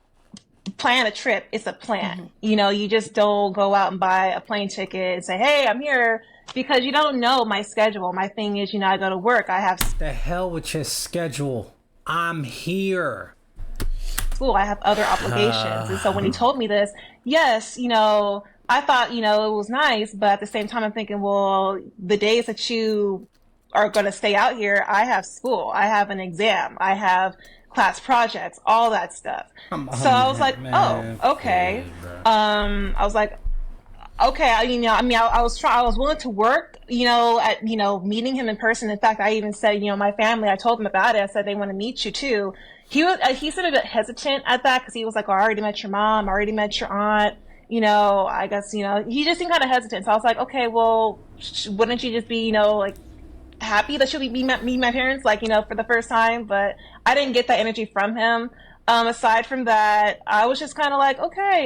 plan a trip, it's a plan. Mm-hmm. You just don't go out and buy a plane ticket and say, hey, I'm here, because you don't know my schedule. My thing is, I go to work. I have the hell with your schedule. I'm here. School. I have other obligations. And so when he told me this, yes, I thought, it was nice, but at the same time, I'm thinking, well, the days that you are going to stay out here, I have school, I have an exam, I have class projects, all that stuff. So I was like, man, oh, okay. I was like, okay, I was willing to work, at, meeting him in person. In fact, I even said, my family, I told them about it. I said, they want to meet you too. He said a bit hesitant at that, because he was like, oh, I already met your mom, I already met your aunt. I guess, he just seemed kind of hesitant. So I was like, okay, well, wouldn't you just be, happy that she'll be meet my parents, for the first time? But I didn't get that energy from him. Aside from that, I was just kind of like, okay,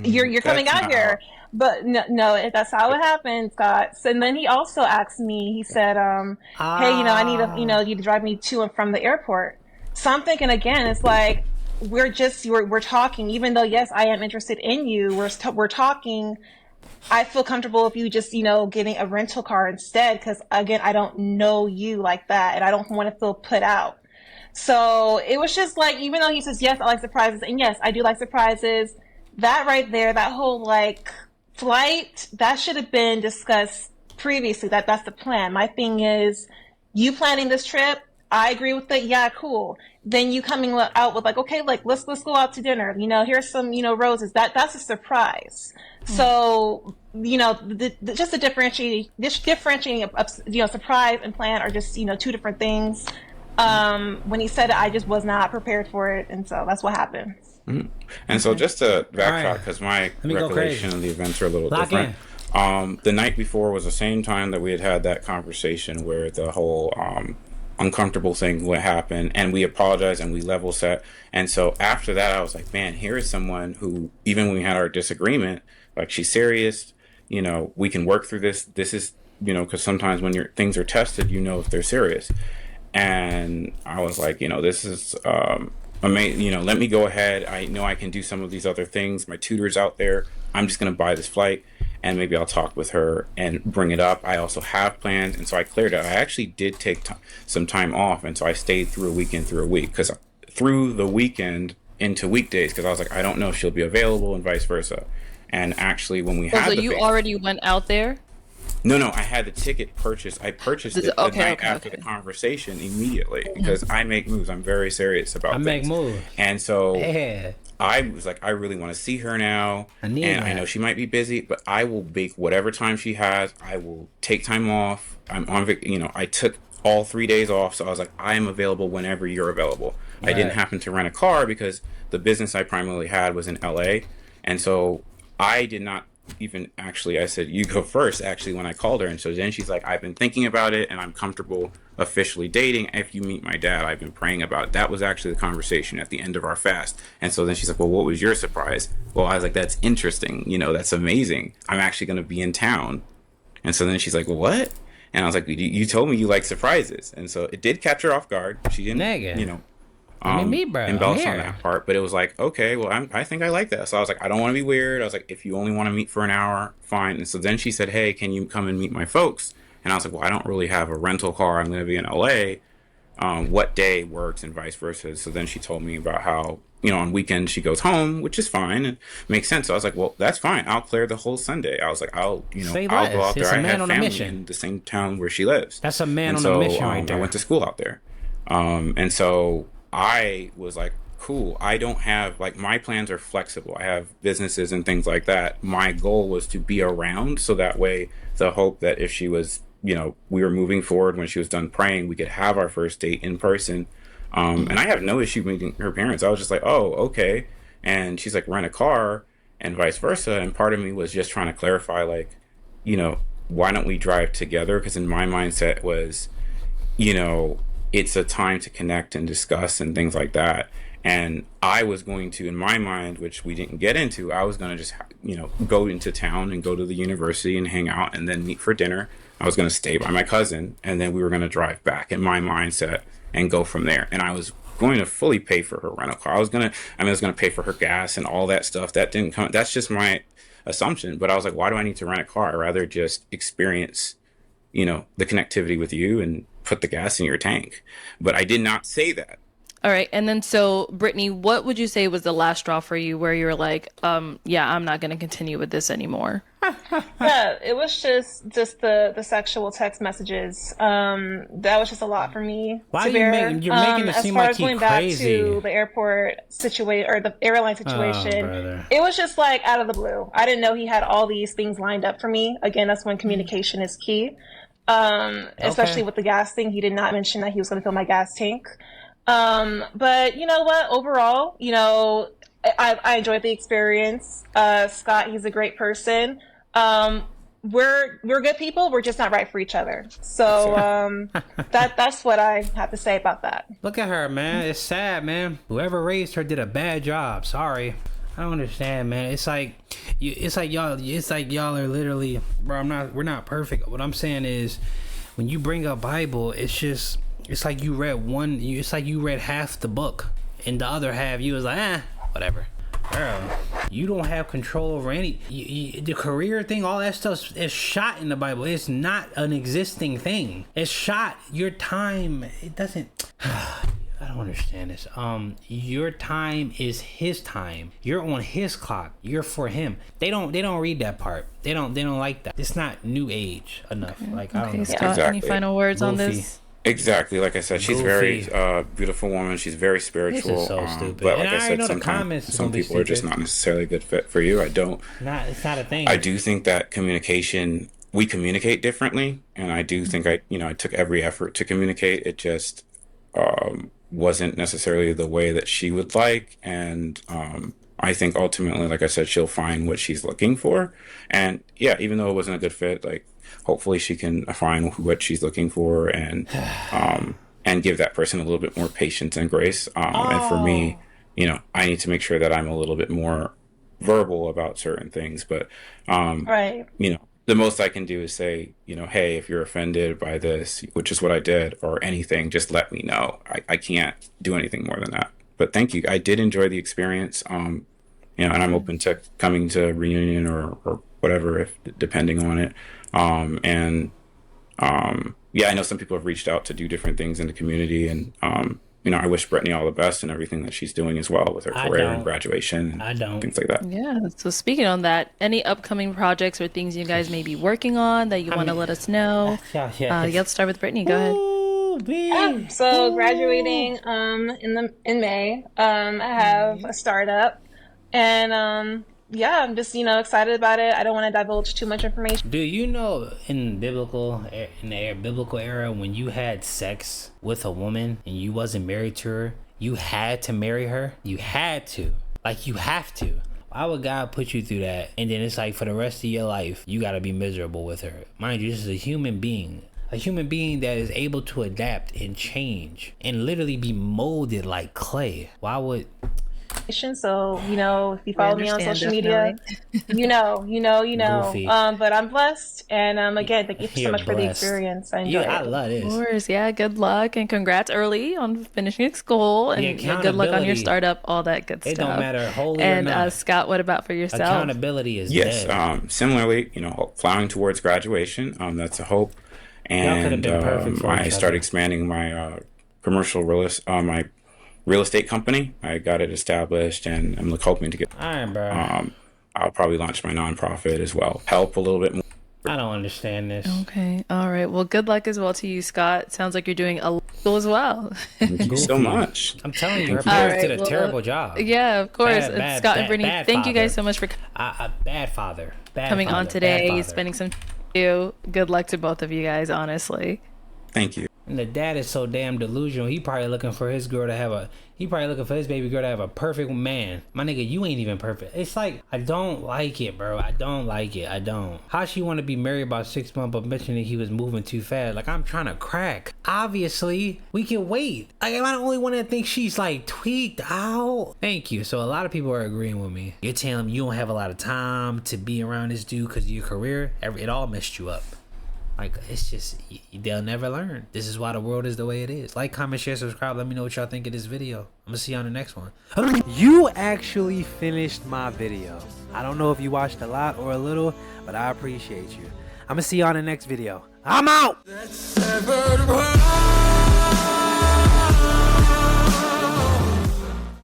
you're coming out here. But no, that's how it happened, Scott. So, and then he also asked me, he said, hey, I need you to drive me to and from the airport. So I'm thinking again, it's like, we're talking, even though, yes, I am interested in you. We're talking. I feel comfortable if you just, getting a rental car instead, because again, I don't know you like that, and I don't want to feel put out. So it was just like, even though he says, yes, I like surprises, and yes, I do like surprises, that right there, that whole flight, that should have been discussed previously. That's the plan. My thing is, you planning this trip, I agree with it. Yeah, cool. Then you coming out with okay, let's go out to dinner. Here's some, roses. That's a surprise. Mm. So, just the differentiating of, surprise and plan are just, two different things. When he said it, I just was not prepared for it. And so that's what happened. Mm. And so just to backtrack, because my recollection of the events are a little different. The night before was the same time that we had that conversation where the whole, uncomfortable thing would happen, and we apologized and we level set. And so after that, I was like, man, here is someone who, even when we had our disagreement, she's serious, we can work through this. This is, because sometimes when things are tested, if they're serious. And I was like, this is amazing. Let me go ahead. I know I can do some of these other things. My tutor's out there. I'm just going to buy this flight, and maybe I'll talk with her and bring it up. I also have plans, and so I cleared it. I actually did take some time off, and so I stayed through a week, because through the weekend into weekdays, because I was like, I don't know if she'll be available, and vice versa. And actually, when we had so you already went out there? No, I had the ticket purchased. I purchased it the night after the conversation immediately because I make moves. I'm very serious about things. I make moves. And so I was like, I really want to see her now. I know she might be busy, but I will make whatever time she has. I will take time off. I'm on, I took all 3 days off. So I was like, I am available whenever you're available. Right. I didn't happen to rent a car because the business I primarily had was in LA. And so I did not even I said, you go first, actually, when I called her. And so then she's like, I've been thinking about it and I'm comfortable officially dating. If you meet my dad, I've been praying about it. That was actually the conversation at the end of our fast. And so then she's like, well, what was your surprise? Well, I was like, that's interesting. That's amazing. I'm actually going to be in town. And so then she's like, well, what? And I was like, you told me you like surprises. And so it did catch her off guard. She didn't, embellish on that part, but it was like, okay, well, I think I like that. So I was like, I don't want to be weird. I was like, if you only want to meet for an hour, fine. And so then she said, hey, can you come and meet my folks? And I was like, well, I don't really have a rental car. I'm going to be in LA. What day works and vice versa. So then she told me about how, on weekends she goes home, which is fine and makes sense. So I was like, well, that's fine. I'll clear the whole Sunday. I was like, I'll go out there. I have family in the same town where she lives. That's a man on a mission right there. I went to school out there. And so I was like, cool. I don't have, my plans are flexible. I have businesses and things like that. My goal was to be around so that way the hope that if she was, we were moving forward when she was done praying, we could have our first date in person. And I have no issue meeting her parents. I was just like, oh, okay. And she's like, rent a car and vice versa. And part of me was just trying to clarify, why don't we drive together? Because in my mindset was, it's a time to connect and discuss and things like that. And I was going to, in my mind, which we didn't get into, I was going to just, go into town and go to the university and hang out and then meet for dinner. I was going to stay by my cousin and then we were going to drive back in my mindset and go from there. And I was going to fully pay for her rental car. I was going to pay for her gas and all that stuff. That didn't come. That's just my assumption. But I was like, why do I need to rent a car? I'd rather just experience, the connectivity with you and put the gas in your tank. But I did not say that. All right. And then so Brittany, what would you say was the last straw for you where you were like, yeah, I'm not going to continue with this anymore? Yeah, it was just the sexual text messages. That was just a lot for me. Why you're making it seem like he's crazy? As far as going back to the airport situation or the airline situation, it was just like out of the blue. I didn't know he had all these things lined up for me. Again, that's when communication is key. Especially with the gas thing. He did not mention that he was going to fill my gas tank. But you know what? Overall, I enjoyed the experience. Scott, he's a great person. We're good people. We're just not right for each other. So that's what I have to say about that. Look at her, man. It's sad, man. Whoever raised her did a bad job. Sorry. I don't understand, man. It's like y'all are literally, bro. We're not perfect. What I'm saying is, when you bring up Bible, it's like you read half the book, and the other half you was like, whatever. Girl, you don't have control over the career thing. All that stuff is shot in the Bible. It's not an existing thing. It's shot. Your time, it doesn't. I don't understand this. Your time is his time. You're on his clock. You're for him. They don't read that part. They don't like that. It's not new age enough. Okay. I don't know. Scott, exactly. Any final words on this? Exactly, like I said, she's very beautiful woman. She's very spiritual. This is so stupid. But like I said, sometimes some people are just not necessarily a good fit for you. It's not a thing. I do think that we communicate differently, and I do think I took every effort to communicate. It just wasn't necessarily the way that she would like, and I think ultimately, like I said, she'll find what she's looking for. And yeah, even though it wasn't a good fit, hopefully she can find what she's looking for and give that person a little bit more patience and grace. And for me, I need to make sure that I'm a little bit more verbal about certain things. But, right. The most I can do is say, hey, if you're offended by this, which is what I did, or anything, just let me know. I can't do anything more than that. But thank you. I did enjoy the experience. And I'm open to coming to a reunion or whatever, depending on it. Yeah, I know some people have reached out to do different things in the community, and I wish Brittany all the best and everything that she's doing as well with her career and graduation and things like that. Yeah. So speaking on that, any upcoming projects or things you guys may be working on that you want to let us know? Let's start with Brittany. Go ahead. So graduating in May. I have a startup, and I'm just excited about it. I don't want to divulge too much information. Do you know in the biblical era, when you had sex with a woman and you wasn't married to her, you had to marry her? You had to. Like, you have to. Why would God put you through that? And then it's like for the rest of your life, you got to be miserable with her. Mind you, this is a human being. A human being that is able to adapt and change and literally be molded like clay. Why would... So, if you follow me on social media, you know. But I'm blessed. And again, thank you so much for the experience. I enjoyed it. I love this. Of course, yeah. Good luck and congrats early on finishing school, and good luck on your startup, all that good stuff. It don't matter holy or not. And Scott, what about for yourself? Accountability is dead. Similarly, plowing towards graduation. That's a hope. And I started expanding my my real estate company. I got it established, and I'm hoping to get. I'll probably launch my nonprofit as well. Help a little bit more. I don't understand this. Okay, all right. Well, good luck as well to you, Scott. Sounds like you're doing a little as well. Thank you so much. I'm telling you, her parents did a terrible job. Yeah, of course. Scott and Brittany, thank you guys so much for a bad father. Coming on today, spending some time with you. Good luck to both of you guys, honestly. Thank you. And the dad is so damn delusional. He probably looking for his baby girl to have a perfect man. My nigga, you ain't even perfect. It's like, I don't like it, bro. I don't like it. I don't. How she want to be married about 6 months, but mentioning he was moving too fast? Like, I'm trying to crack. Obviously, we can wait. Like, am I the only one that thinks she's like tweaked out? Thank you. So a lot of people are agreeing with me. You're telling me you don't have a lot of time to be around this dude because of your career. It all messed you up. Like, it's just, they'll never learn. This is why the world is the way it is. Like, comment, share, subscribe. Let me know what y'all think of this video. I'm gonna see you on the next one. You actually finished my video. I don't know if you watched a lot or a little, but I appreciate you. I'm gonna see you on the next video. I'm out!